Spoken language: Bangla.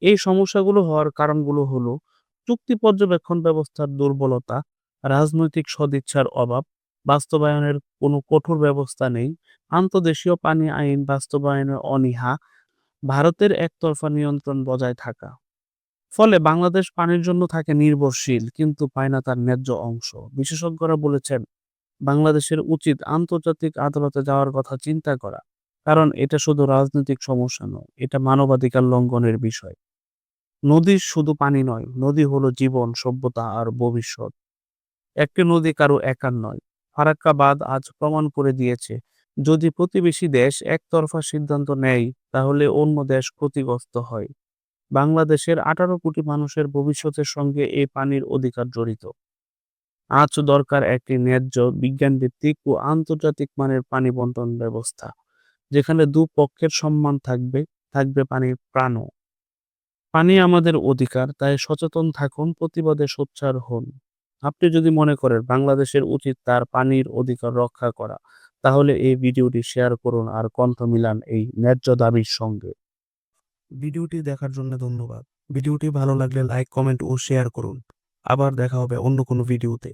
এই সমস্যাগুলো হওয়ার কারণগুলো হলো চুক্তি পর্যবেক্ষণ ব্যবস্থার দুর্বলতা, রাজনৈতিক সদিচ্ছার অভাব, বাস্তবায়নের কোনো কঠোর ব্যবস্থা নেই, আন্তঃদেশীয় পানি আইন বাস্তবায়নের অনীহা, ভারতের একতরফা নিয়ন্ত্রণ বজায় থাকা। ফলে বাংলাদেশ পানির জন্য থাকে নির্ভরশীল কিন্তু পায় না তার ন্যায্য অংশ। বিশেষজ্ঞরা বলেছেন বাংলাদেশের উচিত আন্তর্জাতিক আদালতে যাওয়ার কথা চিন্তা করা। কারণ এটা শুধু রাজনৈতিক সমস্যা নয়, এটা মানবাধিকার লঙ্ঘনের বিষয়। নদী শুধু পানি নয়, নদী হলো জীবন, সভ্যতা আর ভবিষ্যৎ। একটি নদী কারো একার নয়। ফারাক্কা বাঁধ আজ প্রমাণ করে দিয়েছে, যদি প্রতিবেশী দেশ একতরফা সিদ্ধান্ত নেয়, তাহলে অন্য দেশ ক্ষতিগ্রস্ত হয়। বাংলাদেশের 18 কোটি মানুষের ভবিষ্যতের সঙ্গে এই পানির অধিকার জড়িত। আজ দরকার একটি ন্যায্য, বিজ্ঞানভিত্তিক ও আন্তর্জাতিক মানের পানি বন্টন ব্যবস্থা, যেখানে দুপক্ষের সম্মান থাকবে, থাকবে পানির প্রাণও। পানি আমাদের অধিকার, তাই সচেতন থাকুন, প্রতিবাদে সোচ্চার হন। আপনি যদি মনে করেন বাংলাদেশের উচিত তার পানির অধিকার রক্ষা করা, তাহলে এই ভিডিওটি শেয়ার করুন আর কণ্ঠ মিলান এই ন্যায্য দাবির সঙ্গে। ভিডিওটি দেখার জন্য ধন্যবাদ। ভিডিওটি ভালো লাগলে লাইক, কমেন্ট ও শেয়ার করুন। আবার দেখা হবে অন্য কোনো ভিডিওতে।